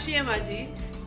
अशी आहे माझी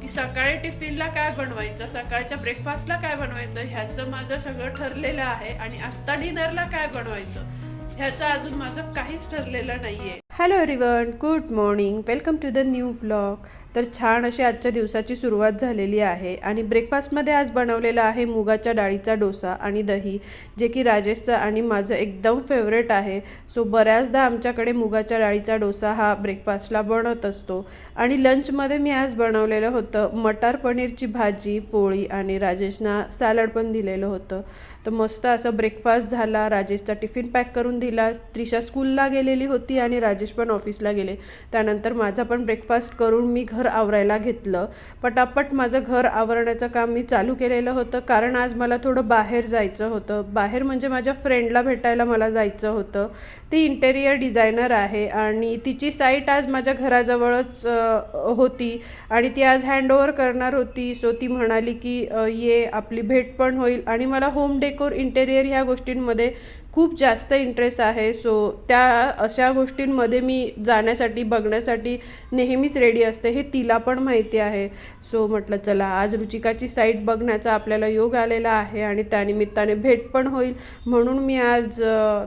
की सकाळी टिफिनला काय बनवायचं, सकाळच्या ब्रेकफास्टला काय बनवायचं ह्याचं माझं सगळं ठरलेलं आहे. आणि आत्ता डिनरला काय बनवायचं ह्याचं अजून माझं काहीच ठरलेलं नाहीये. Hello everyone, good morning, welcome to the new blog. तर छान अशी आजच्या दिवसाची सुरुवात झालेली आहे आणि ब्रेकफास्टमध्ये आज बनवलेला आहे मुगाच्या डाळीचा डोसा आणि दही, जे की राजेशचं आणि माझं एकदम फेवरेट आहे. सो बऱ्याचदा आमच्याकडे मुगाच्या डाळीचा डोसा हा ब्रेकफास्टला बनत असतो. आणि लंचमध्ये मी आज बनवलेलं होतं मटार पनीरची भाजी, पोळी आणि राजेशना सॅलड पण दिलेलं होतं. तर मस्त असं ब्रेकफास्ट झाला. राजेशचा टिफिन पॅक करून दिला. त्रिशा स्कूलला गेलेली होती आणि राजेश पण ऑफिसला गेले. त्यानंतर माझा पण ब्रेकफास्ट करून मी घर आवरायला घेतलं. पटापट माझं घर आवरण्याचं काम मी चालू केलेलं होतं, कारण आज मला थोडं बाहेर जायचं होतं. बाहेर म्हणजे माझ्या फ्रेंडला भेटायला मला जायचं होतं. ती इंटेरियर डिझायनर आहे आणि तिची साईट आज माझ्या घराजवळच होती आणि ती आज हँडओव्हर करणार होती. सो ती म्हणाली की ये, आपली भेट पण होईल. आणि मला होम डेकोर, इंटेरियर ह्या गोष्टींमध्ये खूप जास्त इंटरेस्ट आहे. सो त्या अशा गोष्टींमध्ये मी जाण्यासाठी, बघण्यासाठी नेहमीच रेडी असते, हे तिला पण माहिती आहे. सो म्हटलं चला आज रुचिकाची साईट बघण्याचा आपल्याला योग आलेला आहे आणि त्यानिमित्ताने भेट पण होईल, म्हणून मी आज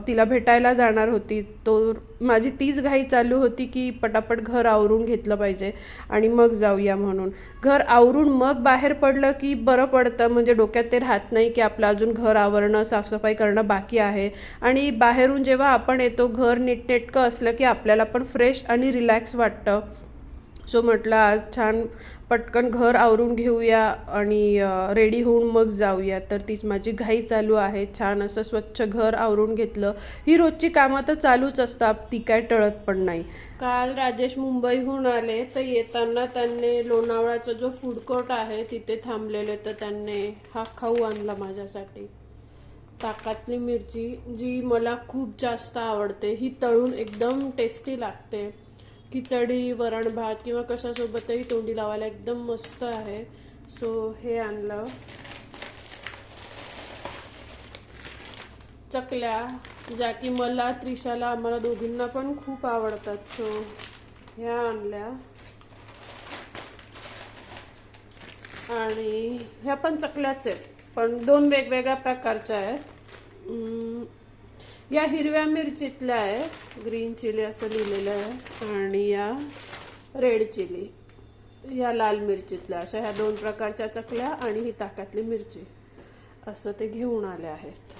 तिला भेटायला जाणार होती. तो माझी तीच घाई चालू होती की पटापट घर आवरून घेतलं पाहिजे आणि मग जाऊया म्हणून. घर आवरून मग बाहेर पडलं की बरं पडतं, म्हणजे डोक्यात ते राहत नाही की आपलं अजून घर आवरणं, साफसफाई करणं बाकी आहे. आणि बाहेरून जेव्हा आपण येतो, घर नीटनेटकं असलं की आपल्याला पण फ्रेश आणि रिलॅक्स वाटतं. सो म्हटलं आज छान पटकन घर आवरून घेऊया आणि रेडी होऊन मग जाऊया. तर तीच माझी घाई चालू आहे. छान असं स्वच्छ घर आवरून घेतलं. ही रोजची कामं तर चालूच असतात, ती काय टळत पण नाही. काल राजेश मुंबईहून आले, तर येताना त्यांनी लोणावळ्याचा जो फूड कोर्ट आहे तिथे थांबलेले, तर त्यांनी हा खाऊ आणला माझ्यासाठी. ताकातली मिरची, जी मला खूप जास्त आवडते. ही तळून एकदम टेस्टी लागते. खिचडी, वरण भात किंवा कशासोबतही तोंडी लावायला एकदम मस्त आहे. सो हे आणलं. चकल्या, ज्या की मला, त्रिशाला, आम्हाला दोघींना पण खूप आवडतात. सो ह्या आणल्या. आणि ह्या पण चकल्याच आहेत, पण दोन वेगवेगळ्या प्रकारच्या आहेत. या हिरव्या मिरचीतल्या आहे, ग्रीन चिली असं लिहिलेलं आहे. आणि या रेड चिली, या लाल मिरचीतल्या. अशा ह्या दोन प्रकारच्या चकल्या आणि ही ताकातली मिरची, असं ते घेऊन आले आहेत.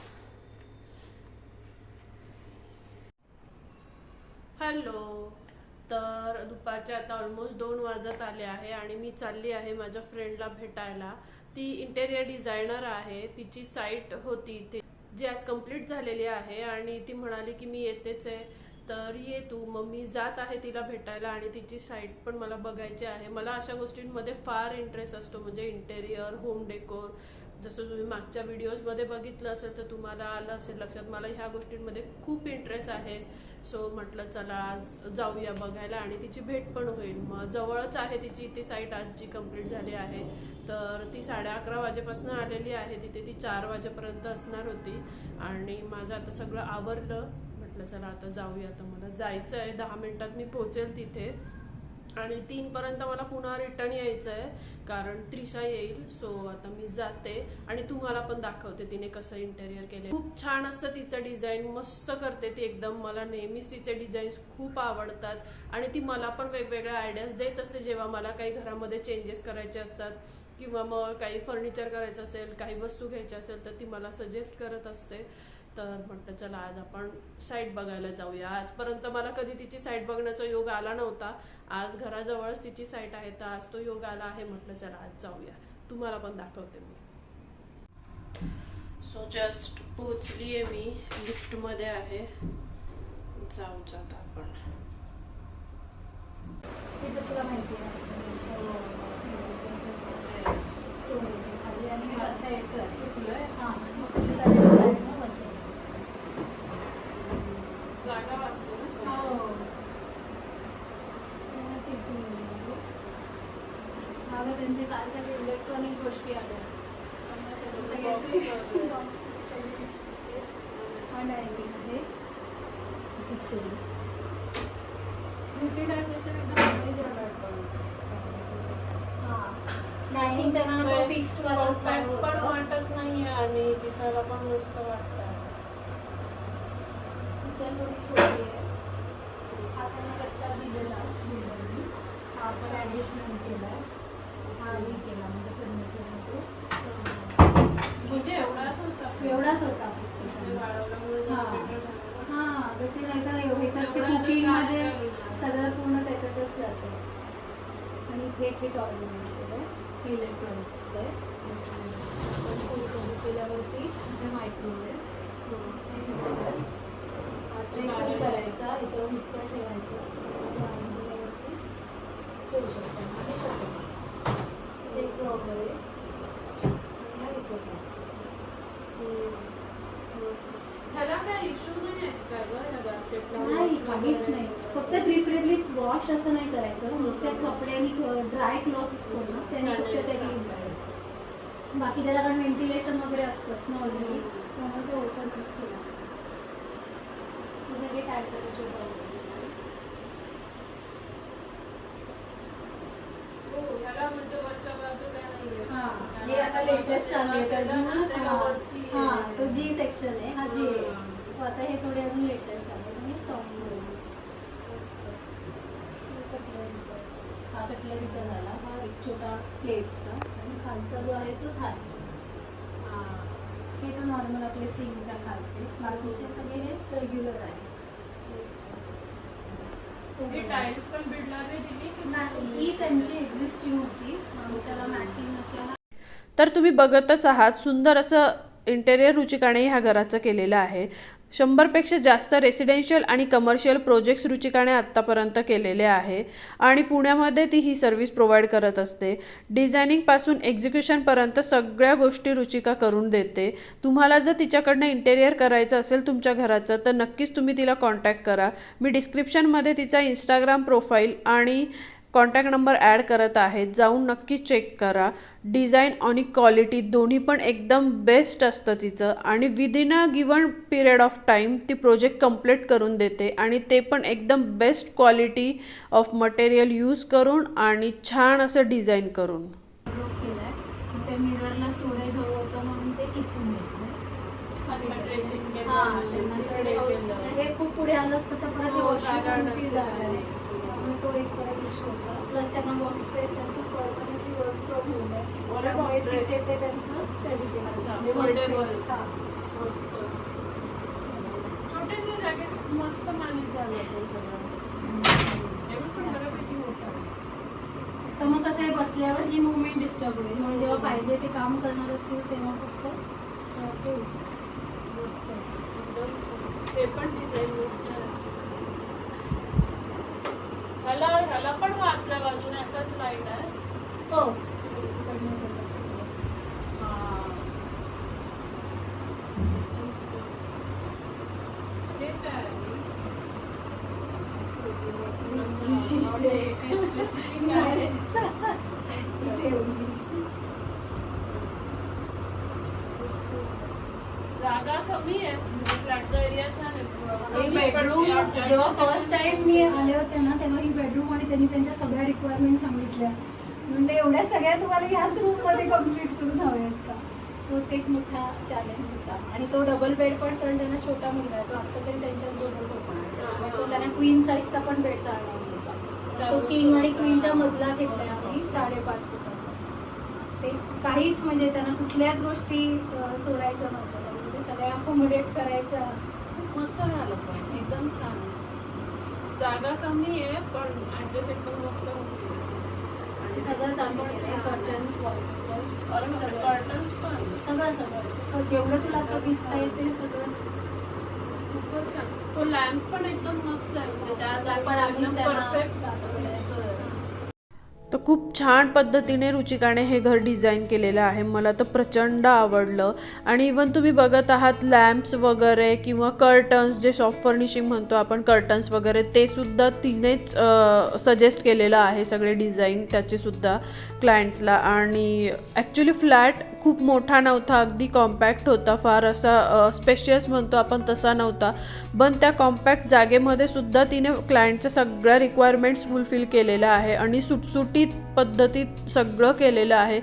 हॅलो. तर दुपारचे आता ऑलमोस्ट 2 वाजत आले आहे आणि मी चालली आहे माझ्या फ्रेंडला भेटायला. ती इंटेरियर डिझायनर आहे. तिची साईट होती ती, जी आज कंप्लीट झालेली आहे आणि ती म्हणाली की मी येतेच आहे, तर ये तू. मग मी जात आहे तिला भेटायला आणि तिची साईट पण मला बघायची आहे. मला अशा गोष्टींमध्ये फार इंटरेस्ट असतो, म्हणजे इंटेरियर, होम डेकोर. जसं तुम्ही मागच्या व्हिडिओजमध्ये बघितलं असेल तर तुम्हाला आलं असेल लक्षात, मला ह्या गोष्टींमध्ये खूप इंटरेस्ट आहे. सो म्हटलं चला आज जाऊया बघायला आणि तिची भेट पण होईल. मग जवळच आहे तिची ती साईट आज जी कंप्लीट झाली आहे. तर ती 11:30 वाजेपासून आलेली आहे तिथे. ती 4 वाजेपर्यंत असणार होती आणि माझं आता सगळं आवरलं. म्हटलं चला आता जाऊया. तर मला जायचं आहे, 10 मिनिटात मी पोहोचेल तिथे आणि 3 पर्यंत मला पुन्हा रिटर्न यायचं आहे, कारण त्रिशा येईल. सो आता मी जाते आणि तुम्हाला पण दाखवते तिने कसं इंटेरियर केले. खूप छान असतं तिचं डिझाईन, मस्त करते ती एकदम. मला नेहमीच तिचे डिझाईन्स खूप आवडतात आणि ती मला पण वेगवेगळ्या आयडियाज देत असते जेव्हा मला काही घरामध्ये चेंजेस करायचे असतात किंवा मग काही फर्निचर करायचं असेल, काही वस्तू घ्यायच्या असेल, तर ती मला सजेस्ट करत असते. तर म्हटलं चला आज आपण साईट बघायला जाऊया. आजपर्यंत मला कधी तिची साईट बघण्याचा योग आला नव्हता. आज घराजवळच तिची साईट आहे, तर आज तो योग आला आहे. म्हटलं चला आज जाऊया, तुम्हाला पण दाखवते मी. सो जस्ट पोचली आहे मी, लिफ्टमध्ये आहे. जात आपण. तुला माहिती आहे खाली आणि बसायचं. हां, बसायचं. जागा वाचते ना. हो, मला त्यांचे काल सगळे इलेक्ट्रॉनिक गोष्टी आल्या. हा डायनिंग आहे, किचन. युटिलायझेशन एकदम डायनिंग त्यांना तो फिक्स्ड वालाच कॉम्पॅक्ट हवं पण होतं. वाटत नाहीये आणि दिसायला पण मस्त वाटतं. किचन थोडी छोटी आहे. हा त्यांना कट्टा दिलेला बिल्डरनी. हा आपण ॲडिशनल केला आहे. हा मी केला म्हणजे फर्निचरमध्ये. म्हणजे एवढाच होता. एवढाच होता फक्त ते त्यांना. वाढवल्यामुळे हा. जरा better झालं. हां तर ते नाही का ह्याच्यात ते एवढं जे कुकिंगमध्ये काय करू. सगळं पूर्ण त्याच्यातच जातं. आणि इथे एक हे टॉयलेट केलं आहे इलेक्ट्रॉनिक्सचं आहे. केल्यावरती इथे मायक्रोवेव्ह, हे मिक्सर, ट्रे करायचा, याच्यावर मिक्सर ठेवायचं, दिल्यावरती ठेवू शकतो. आणि शकतो एक ड्रॉवर आहे आणि हा इथे प्लास्टिकचा. ह्याला काय इश्यू नाही आहेत का गं या बास्केटला? नाही काहीच नाही. फक्त प्रिफरेबली वॉश असं नाही करायचं. नुसत्या कपड्यानी ड्राय क्लॉथ असतो ना त्याने फक्त ते क्लीन करायचं. बाकी त्याला कारण व्हेंटिलेशन वगैरे असतात ना ऑलरेडी, त्यामुळे ते ओपनच ठेवायचं. सगळे टेम्परेचर हो, ह्याला म्हणजे वरच्या बाजूला नाहीये. हां हे आता लेटेस्ट आले तर हां तो जी सेक्शन आहे. हा जी आहे. तो आता हे थोडे अजून लेटेस्ट आले म्हणजे सॉफ्ट हा कटलरीचा झाला. हा एक छोटा प्लेट्सचा आणि खालचा जो आहे तो थाळीचा. हे तर नॉर्मल आपले सिंकच्या खालचे. बाकीचे सगळे हे रेग्युलर आहेत. ही टाइल्स पण बिल्डरने दिली की नाही ही त्यांची एक्झिस्टिंग होती आणि त्याला मॅचिंग अशा. तर तुम्ही बघतच आहात सुंदर असं इंटेरियर रुचिकाने ह्या घराचं केलेलं आहे. 100पेक्षा जास्त रेसिडेन्शियल आणि कमर्शियल प्रोजेक्ट्स रुचिकाने आत्तापर्यंत केलेले आहे आणि पुण्यामध्ये ती ही सर्व्हिस प्रोव्हाइड करत असते. डिझायनिंगपासून एक्झिक्युशनपर्यंत सगळ्या गोष्टी रुचिका करून देते. तुम्हाला जर तिच्याकडनं इंटेरियर करायचं असेल तुमच्या घराचं तर नक्कीच तुम्ही तिला कॉन्टॅक्ट करा. मी डिस्क्रिप्शनमध्ये तिचा इंस्टाग्राम प्रोफाईल आणि कॉन्टॅक्ट नंबर ॲड करत आहे. जाऊन नक्की चेक करा. डिझाईन आणि क्वालिटी दोन्ही पण एकदम बेस्ट असतं तिचं आणि within a given period of time ती प्रोजेक्ट कंप्लीट करून देते आणि ते पण एकदम best quality of material use करून आणि छान असं डिझाईन करून. केलं आहे ते मिररला स्टोरेज हवं होतं म्हणून ते इथून घेतलं. हां त्यांना हे खूप पुढे आलं असतं तर परत वॉशरूमची जागा आहे त्यामुळे तो एक परत इश्यू होता. प्लस त्यांना वर्क स्पेस त्यांचं परमनंटली वर्क फ्रॉम होम आहे. त्यामुळे तिथे ते त्यांचं स्टडी केलं. छोटेसे जागेत मस्त मॅनेज झालं ते सगळं. पण बऱ्यापैकी मोठं. तर मग कसं आहे बसल्यावर ही मुवमेंट डिस्टर्ब होईल म्हणून जेव्हा पाहिजे ते काम करणार असतील तेव्हा फक्त मस्त हे पण डिझाईन मस्त आहे. ह्याला पण वाचल्या बाजूने असाच लाईट आहे. हो हे काय जागा कमी आहे. फ्लॅटचा एरिया छान आहे. बेडरूम जेव्हा फर्स्ट टाइम मी आले होते ना तेव्हा ही बेडरूम आणि त्यांनी त्यांच्या सगळ्या रिक्वायरमेंट सांगितल्या. म्हणजे एवढ्या सगळ्या तुम्हाला ह्याच रूममध्ये कम्प्लीट करून हवे आहेत का. तोच एक मोठा चॅलेंज होता. आणि तो डबल बेड पण कारण त्यांना छोटा मुलगा आहे तो आत्ता तरी त्यांच्याच बरोबर झोपणार. त्यामुळे तो त्यांना क्वीन साईजचा पण बेड चालणार होता. तो किंग आणि क्वीनच्या मधला घेतलाय आम्ही 5.5 फुटाचा. ते काहीच म्हणजे त्यांना कुठल्याच गोष्टी सोडायचं नव्हतं. त्यामुळे ते सगळ्या अकोमोडेट करायच्या. मस्त झालं पण एकदम छान. जागा कमी आहे पण ऍडजस्ट एकदम मस्त होती. सगळंच आम्ही केलं. कर्टन्स कर्टन्स पण सगळं जेवढं तुला आता दिसतंय ते सगळंच खूपच छान. तो लॅम्प पण एकदम मस्त आहे. म्हणजे त्या पण जागा आम्हीच एकदम त्यांना परफेक्ट दाखवलंय. दिसतोय. तर खूप छान पद्धतीने रुचिकाने हे घर डिझाईन केलेलं आहे. मला तर प्रचंड आवडलं. आणि इवन तुम्ही बघत आहात लॅम्प्स वगैरे किंवा कर्टन्स जे सॉफ्ट फर्निशिंग म्हणतो आपण कर्टन्स वगैरे ते सुद्धा तिनेच सजेस्ट केलेलं आहे सगळे डिझाईन त्याचेसुद्धा क्लायंट्सला. आणि ॲक्च्युली फ्लॅट खूप मोठा नव्हता. अगदी कॉम्पॅक्ट होता. फार असा स्पेशियस म्हणतो आपण तसा नव्हता. पण त्या कॉम्पॅक्ट जागेमध्ये सुद्धा तिने क्लायंटच्या सगळ्या रिक्वायरमेंट्स फुलफिल केलेल्या आहे आणि सुटसुटीत व्यवस्थित पद्धतीत सगळं केलेलं आहे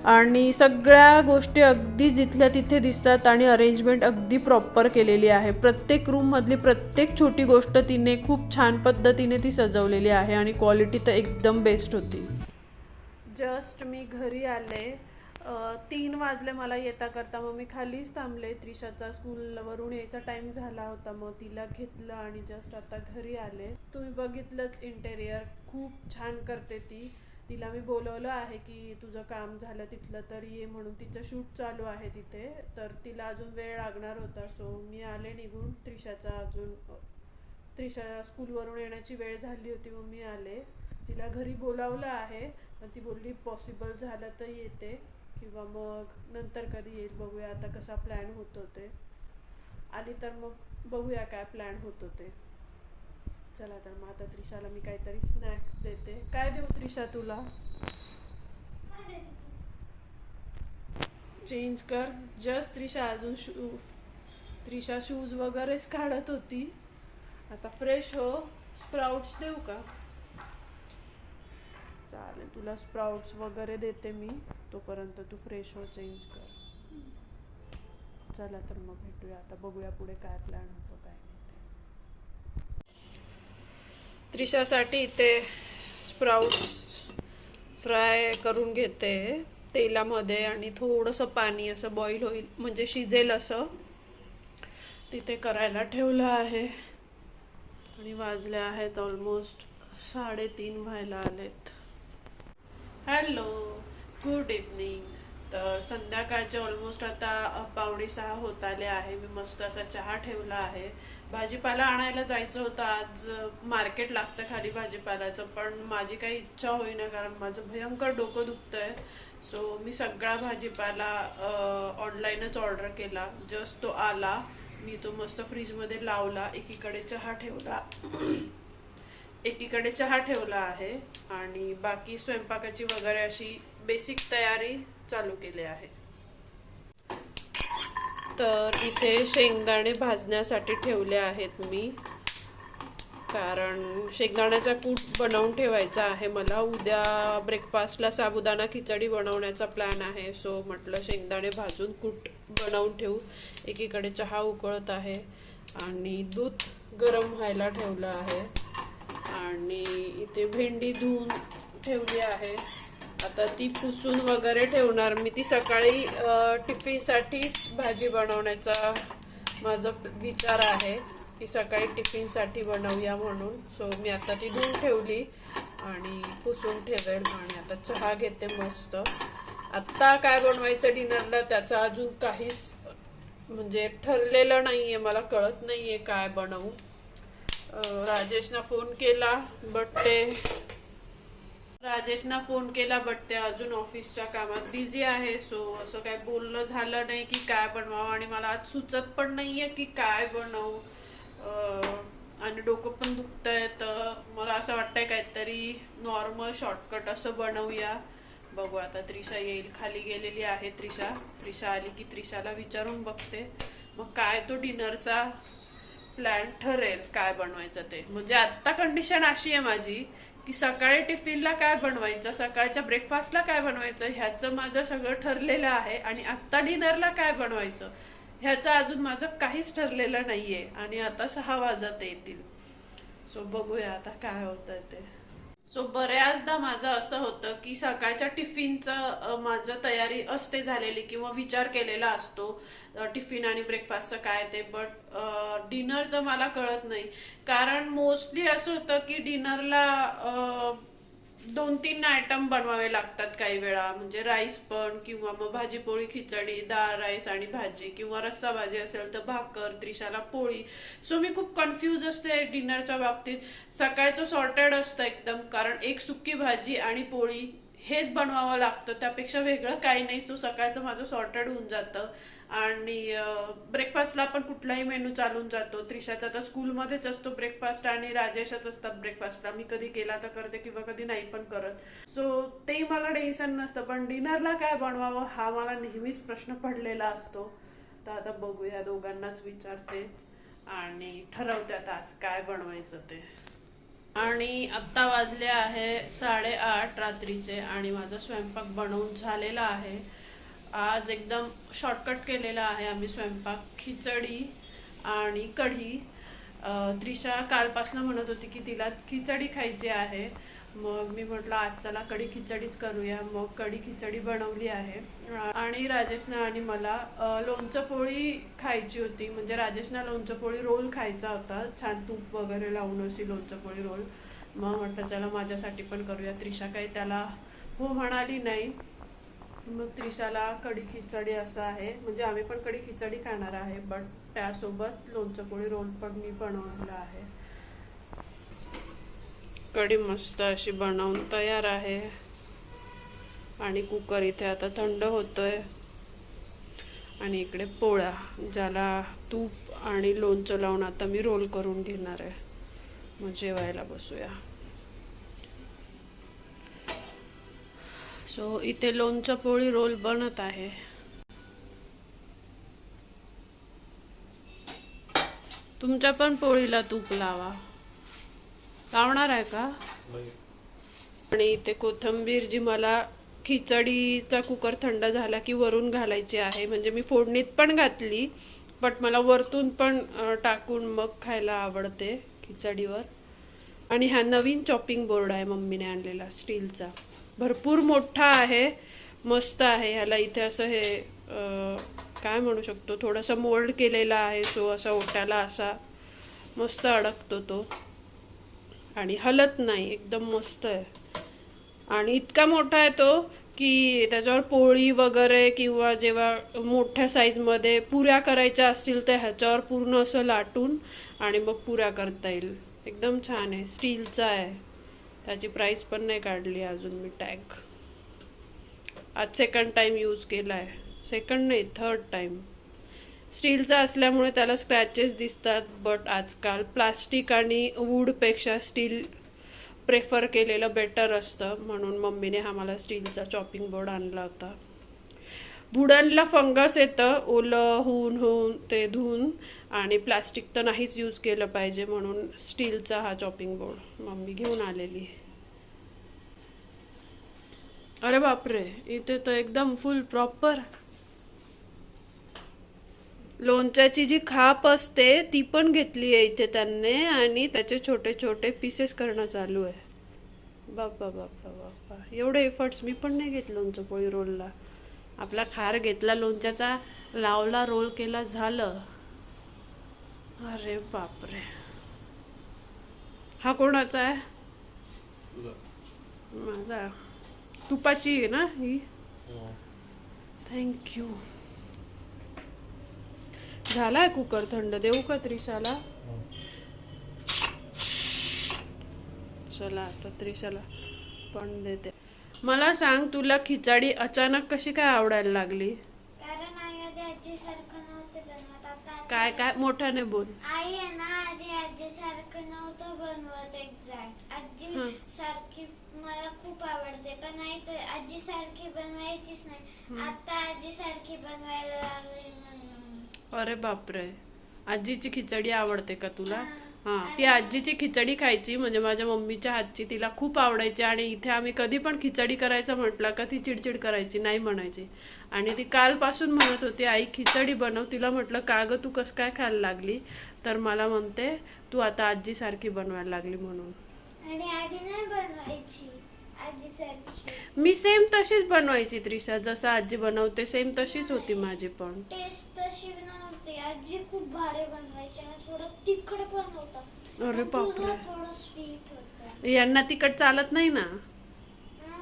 आणि सगळ्या गोष्टी अगदी जिथल्या तिथे दिसतात आणि अरेंजमेंट अगदी प्रॉपर केलेली आहे. प्रत्येक रूममधली प्रत्येक छोटी गोष्ट तिने खूप छान पद्धतीने ती सजवलेली आहे आणि क्वालिटी तर एकदम बेस्ट होती. जस्ट मी घरी आले, 3 वाजले मला येता करता. मग मी खालीच थांबले. त्रिशाचा स्कूलवरून यायचा टाइम झाला होता, मग तिला घेतलं आणि जस्ट आता घरी आले. तुम्ही बघितलंच इंटेरियर खूप छान करते ती. तिला मी बोलवलं आहे की तुझं काम झालं तिथलं तर ये म्हणून. तिचं शूट चालू आहे तिथे, तर तिला अजून वेळ लागणार होता. सो मी आले निघून. त्रिशा स्कूलवरून येण्याची वेळ झाली होती, मग मी आले. तिला घरी बोलावलं आहे, पण ती बोलली पॉसिबल झालं तर येते किंवा मग नंतर कधी येईल, बघूया आता कसा प्लॅन होतो ते. आली तर मग बघूया काय प्लॅन होतो ते. चला तर मग आता त्रिशाला मी काहीतरी स्नॅक्स देते. काय देऊ त्रिशा तुला? चेंज कर. जस्ट त्रिशा शूज वगैरेच काढत होती. आता फ्रेश हो. स्प्राउट्स देऊ का? चालेल, तुला स्प्राउट्स वगैरे देते मी, तोपर्यंत तू फ्रेश हो, चेंज कर. चला तर मग भेटूया आता, बघूया पुढे काय प्लॅन होतो काय नाही. त्रिशासाठी इथे स्प्राउट्स फ्राय करून घेते तेलामध्ये आणि थोडंसं पाणी असं बॉईल होईल म्हणजे शिजेल असं तिथे करायला ठेवलं आहे. आणि वाजले आहेत ऑलमोस्ट 3:30 व्हायला आलेत. Hello, good evening. तर संध्याकाळचे ऑलमोस्ट आता 5:45 होत आले आहे. मी मस्त असा चहा ठेवला आहे. भाजीपाला आणायला जायचं होतं आज. मार्केट लागतं खाली भाजीपाल्याचं, पण माझी काही इच्छा होईना कारण माझं भयंकर डोकं दुखतंय. सो मी सगळा भाजीपाला ऑनलाईनच ऑर्डर केला. जस्ट तो आला, मी तो मस्त फ्रीजमध्ये लावला. एकीकडे चहा ठेवला आहे आणि बाकी स्वयंपाकाची वगैरे अशी बेसिक तयारी चालू केली आहे. तर इथे शेंगदाणे भाजण्यासाठी ठेवले आहेत मी, कारण शेंगदाण्याचा कूट बनवून ठेवायचा आहे मला. उद्या ब्रेकफास्टला साबुदाणा खिचडी बनवण्याचा प्लॅन आहे. सो म्हटलं शेंगदाणे भाजून कूट बनवून ठेवू. एकीकडे चहा उकळत आहे आणि दूध गरम व्हायला ठेवलं आहे आणि इथे भेंडी धुवून ठेवली आहे. आता ती पुसून वगैरे ठेवणार मी. ती सकाळी टिफिनसाठी भाजी बनवण्याचा माझा विचार आहे की सकाळी टिफिनसाठी बनवूया म्हणून. सो मी आता ती धुवून ठेवली आणि पुसून ठेवेल. आणि आता चहा घेते मस्त. आत्ता काय बनवायचं डिनरला त्याचं अजून काहीच म्हणजे ठरलेलं नाहीये, मला कळत नाहीये काय बनवू. राजेशना फोन केला बट ते अजून ऑफिसच्या कामात बिझी आहे. सो असं काय बोलणं झालं नाही की काय बनवावं आणि मला आज सुचत पण नाहीये की काय बनवू. आणि डोकं पण दुखतंय, तर मला असं वाटतंय काहीतरी नॉर्मल शॉर्टकट असं बनवूया. बघू आता. त्रिशा येईल, खाली गेलेली आहे त्रिशा आली की त्रिशाला विचारून बघते मग काय तो डिनरचा प्लॅन ठरेल काय बनवायचं ते. म्हणजे आत्ता कंडिशन अशी आहे माझी की सकाळी टिफिनला काय बनवायचं, सकाळच्या ब्रेकफास्टला काय बनवायचं ह्याचं माझं सगळं ठरलेलं आहे आणि आत्ता डिनरला काय बनवायचं ह्याचं अजून माझं काहीच ठरलेलं नाहीये. आणि आता 6 वाजत येतील. सो बघूया आता काय होतंय ते. सो बऱ्याचदा माझं असं होतं की सकाळच्या टिफिनचं माझं तयारी असते झालेली किंवा विचार केलेला असतो टिफिन आणि ब्रेकफास्टचं काय ते. बट डिनरचं मला कळत नाही, कारण मोस्टली असं होतं की डिनरला 2-3 आयटम बनवावे लागतात काही वेळा. म्हणजे राईस पण किंवा मग भाजी पोळी खिचडी, डाळ राईस आणि भाजी किंवा रस्सा भाजी असेल तर भाकर, त्रिशाला पोळी. सो मी खूप कन्फ्यूज असते डिनरच्या बाबतीत. सकाळचं सॉर्टेड असतं एकदम, कारण एक सुकी भाजी आणि पोळी हेच बनवावं लागतं, त्यापेक्षा वेगळं काही नाही. सो सकाळचं माझं सॉर्टेड होऊन जातं आणि ब्रेकफास्टला पण कुठलाही मेनू चालून जातो. त्रिशाचा तर स्कूलमध्येच असतो ब्रेकफास्ट आणि राजेशच असतात ब्रेकफास्टला. मी कधी केला तर करते किंवा कधी नाही पण करत. सो तेही मला टेन्शन नसतं, पण डिनरला काय बनवावं हा मला नेहमीच प्रश्न पडलेला असतो. तर आता बघूया, दोघांनाच विचारते आणि ठरवते आता आज काय बनवायचं ते. आणि आत्ता वाजले आहे 8:30 रात्रीचे आणि माझा स्वयंपाक बनवून झालेला आहे. आज एकदम शॉर्टकट केलेला आहे आम्ही स्वयंपाक. खिचडी आणि कढी. त्रिशा कालपासून म्हणत होती की तिला खिचडी खायची आहे. मग मी म्हटलं आज चला कढी खिचडीच करूया. मग कढी खिचडी बनवली आहे. आणि राजेशना आणि मला लोणचं पोळी खायची होती. म्हणजे राजेशना लोणचं पोळी रोल खायचा होता, छान तूप वगैरे लावून अशी लोणचं पोळी रोल. मग म्हटलं चला माझ्यासाठी पण करूया. त्रिशा काही त्याला हो म्हणाली नाही. मग त्रिशाला कढी खिचडी असं आहे. म्हणजे आम्ही पण कढी खिचडी खाणार आहे, बट त्यासोबत लोणचं पोळी रोल पण मी बनवलेला आहे. कढी मस्त अशी बनवून तयार आहे. आणि कुकर इथे आता थंड होतोय. आणि इकडे पोळ्या, ज्याला तूप आणि लोणचं लावून आता मी रोल करून घेणार आहे. मग जेवायला बसूया. सो इथे लोणचं पोळी रोल बनत आहे. तुमच्या पण पोळीला तूप लावा. लावणार आहे का? आणि इथे कोथिंबीर जी मला खिचडीचा कुकर थंड झाला की वरून घालायची आहे. म्हणजे मी फोडणीत पण घातली, बट मला वरतून पण टाकून मग खायला आवडते खिचडीवर. आणि हा नवीन चॉपिंग बोर्ड आहे मम्मीने आणलेला स्टीलचा. भरपूर मोठा आहे, मस्त आहे. ह्याला इथे असं हे काय म्हणू शकतो, थोडंसं मोल्ड केलेला आहे. सो असा ओट्याला असा मस्त अडकतो तो आणि हलत नाही, एकदम मस्त आहे. आणि इतका मोठा आहे तो की त्याच्यावर पोळी वगैरे किंवा जेव्हा मोठ्या साईजमध्ये पुऱ्या करायच्या असतील तर ह्याच्यावर पूर्ण असं लाटून आणि मग पुऱ्या करता येईल. एकदम छान आहे, स्टीलचा आहे. त्याची प्राईस पण नाही काढली अजून मी टॅग. आज सेकंड टाइम यूज केला आहे. सेकंड नाही, थर्ड टाइम. स्टीलचा असल्यामुळे त्याला स्क्रॅचेस दिसतात, बट आजकाल प्लास्टिक आणि वूडपेक्षा स्टील प्रेफर केलेलं बेटर असतं. म्हणून मम्मीने हा मला स्टीलचा चॉपिंग बोर्ड आणला होता. वुडनला फंगस येतं ओलं होऊन ते धुवून, आणि प्लास्टिक तर नाहीच यूज केलं पाहिजे. म्हणून स्टीलचा हा चॉपिंग बोर्ड मम्मी घेऊन आलेली. अरे बापरे, इथे तर एकदम फुल प्रॉपर लोणच्याची जी खाप असते ती पण घेतली आहे इथे त्यांनी. आणि त्याचे छोटे छोटे पीसेस करणं चालू आहे. बाप्पा बाप्पा बाप्पा, एवढे एफर्ट्स मी पण नाही घेतलं लोणचं पोळी रोलला. आपला खार घेतला, लोणच्याचा लावला, रोल केला, झालं. अरे बापरे. हा कोणाचा आहे? माझा. तुपाची आहे ना ही? थँक्यू. झालाय कुकर थंड. देऊ का त्रिशाला? चला आता त्रिशाला पण देते. मला सांग, तुला खिचडी अचानक कशी काय आवडायला लागली? कारण आई आधी आजीसारखं नव्हते बनवत. आता काय काय मोठ्याने बोल. आई आहे ना, आधी आजीसारखं नव्हतं बनवत एक्झॅक्ट. आजी सारखी मला खूप आवडते, पण आई तो आजी सारखी बनवायचीच नाही. आता आजी सारखी बनवायला लागली म्हणून. अरे बापरे, आजीची खिचडी आवडते का तुला? हां, ती आजीची खिचडी खायची. म्हणजे माझ्या मम्मीच्या हातची तिला खूप आवडायची. आणि इथे आम्ही कधी पण खिचडी करायचं म्हटलं का ती चिडचिड करायची, नाही म्हणायची. आणि ती कालपासून म्हणत होती आई खिचडी बनव. तिला म्हटलं का गं तू कसं काय खायला लागली? तर मला म्हणते तू आता आजीसारखी बनवायला लागली म्हणून. आणि आधी नाही बनवायची आजीसारखी. मी सेम तशीच बनवायची त्रिशा, जसं आजी बनवते सेम तशीच होती माझी पण. टेस्ट तशी नव्हती. आजी खूप भारी बनवायची आणि थोडं तिखट पण होतं. अरे बापरे, थोडं स्वीट होतं. यांना तिखट चालत नाही ना.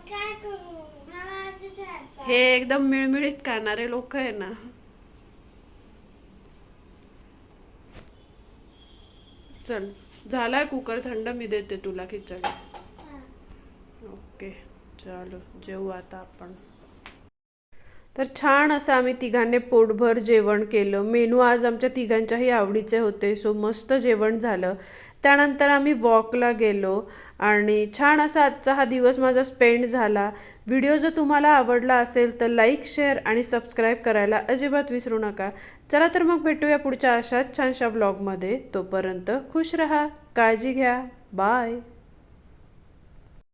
काय करू, मला आजीच्या हातचा. हे एकदम मिळमिळीत खाणारे लोक आहे ना. चल, झालाय कुकर थंड, मी देते तुला खिचडी. ओके, चलो जेवू आता आपण. तर छान असं आम्ही तिघांनी पोटभर जेवण केलं. मेनू आज आमच्या तिघांच्याही आवडीचे होते. सो मस्त जेवण झालं. त्यानंतर आम्ही वॉकला गेलो आणि छान असा आजचा हा दिवस माझा स्पेंड झाला. व्हिडिओ जर तुम्हाला आवडला असेल तर लाईक, शेअर आणि सबस्क्राईब करायला अजिबात विसरू नका. चला तर मग भेटूया पुढच्या अशाच छानशा व्लॉगमध्ये. तोपर्यंत खुश रहा, काळजी घ्या, बाय.